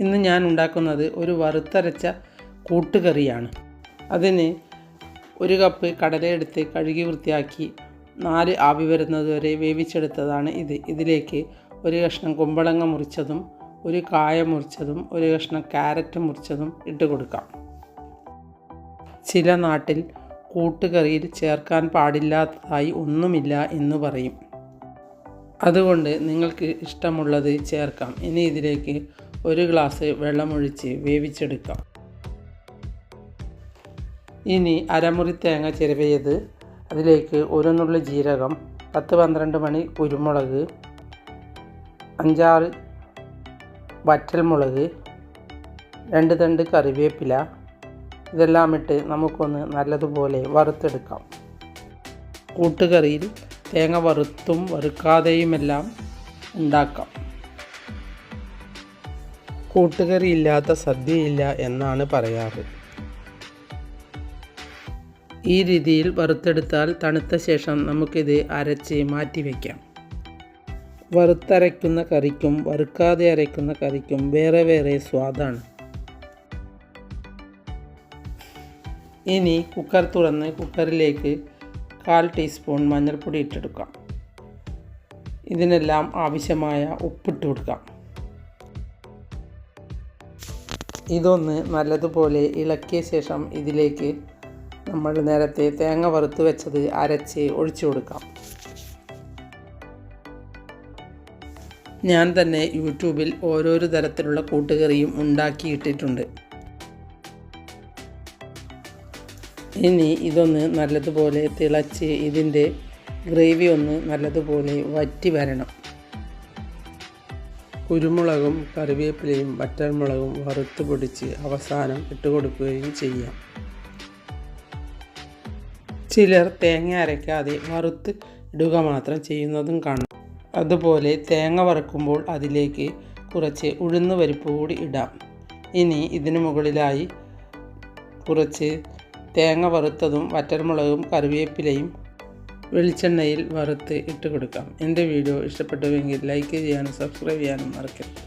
ഇന്ന് ഞാൻ ഉണ്ടാക്കുന്നത് ഒരു വറുത്തരച്ച കൂട്ടുകറിയാണ്. അതിന് 1 കപ്പ് കടലയെടുത്ത് കഴുകി വൃത്തിയാക്കി 4 ആവി വരുന്നത് വരെ വേവിച്ചെടുത്തതാണ് ഇത്. ഇതിലേക്ക് 1 കഷ്ണം കുമ്പളങ്ങ മുറിച്ചതും 1 കായ മുറിച്ചതും 1 കഷ്ണം ക്യാരറ്റ് മുറിച്ചതും ഇട്ട് കൊടുക്കാം. ചില നാട്ടിൽ കൂട്ടുകറിയിൽ ചേർക്കാൻ പാടില്ലാത്തതായി ഒന്നുമില്ല എന്ന് പറയും. അതുകൊണ്ട് നിങ്ങൾക്ക് ഇഷ്ടമുള്ളത് ചേർക്കാം. ഇനി ഇതിലേക്ക് 1 ഗ്ലാസ് വെള്ളമൊഴിച്ച് വേവിച്ചെടുക്കാം. ഇനി അരമുറി തേങ്ങ ചിരവിയത്, അതിലേക്ക് 1 നുള്ളി ജീരകം, 10-12 മണി കുരുമുളക്, 5-6 വറ്റൽമുളക്, 2 തണ്ട് കറിവേപ്പില, ഇതെല്ലാം ഇട്ട് നമുക്കൊന്ന് നല്ലതുപോലെ വറുത്തെടുക്കാം. കൂട്ടുകറിയിൽ തേങ്ങ വറുത്തും വറുക്കാതെയുമെല്ലാം ഉണ്ടാക്കാം. കൂട്ടുകറി ഇല്ലാത്ത സദ്യയില്ല എന്നാണ് പറയാറ്. ഈ രീതിയിൽ വറുത്തെടുത്താൽ തണുത്ത ശേഷം നമുക്കിത് അരച്ച് മാറ്റി വയ്ക്കാം. വറുത്തരയ്ക്കുന്ന കറിക്കും വറുക്കാതെ അരയ്ക്കുന്ന കറിക്കും വേറെ വേറെ സ്വാദാണ്. ഇനി കുക്കർ തുറന്ന് കുക്കറിലേക്ക് 1/4 ടീസ്പൂൺ മഞ്ഞൾപ്പൊടി ഇട്ടെടുക്കാം. ഇതിനെല്ലാം ആവശ്യമായ ഉപ്പിട്ട് കൊടുക്കാം. ഇതൊന്ന് നല്ലതുപോലെ ഇളക്കിയ ശേഷം ഇതിലേക്ക് നമ്മൾ നേരത്തെ തേങ്ങ വറുത്ത് വെച്ചത് അരച്ച് ഒഴിച്ചു കൊടുക്കാം. ഞാൻ തന്നെ യൂട്യൂബിൽ ഓരോരോ തരത്തിലുള്ള കൂട്ടുകറിയും ഉണ്ടാക്കിയിട്ടിട്ടുണ്ട്. ഇനി ഇതൊന്ന് നല്ലതുപോലെ തിളച്ച് ഇതിൻ്റെ ഗ്രേവി ഒന്ന് നല്ലതുപോലെ വറ്റി വരണം. കുരുമുളകും കറിവേപ്പിലയും വറ്റൽമുളകും വറുത്ത് പൊടിച്ച് അവസാനം ഇട്ട് കൊടുക്കുകയും ചെയ്യാം. ചിലർ തേങ്ങ അരയ്ക്കാതെ വറുത്ത് ഇടുക മാത്രം ചെയ്യുന്നതും കാണാം. അതുപോലെ തേങ്ങ വറുക്കുമ്പോൾ അതിലേക്ക് കുറച്ച് ഉഴുന്ന് പരിപ്പ് കൂടി ഇടാം. ഇനി ഇതിനു മുകളിലായി കുറച്ച് തേങ്ങ വറുത്തതും വറ്റൽമുളകും കറിവേപ്പിലയും വെളിച്ചെണ്ണയിൽ വറുത്ത് ഇട്ട് കൊടുക്കാം. എൻ്റെ വീഡിയോ ഇഷ്ടപ്പെട്ടുവെങ്കിൽ ലൈക്ക് ചെയ്യാനും സബ്സ്ക്രൈബ് ചെയ്യാനും മറക്കരുത്.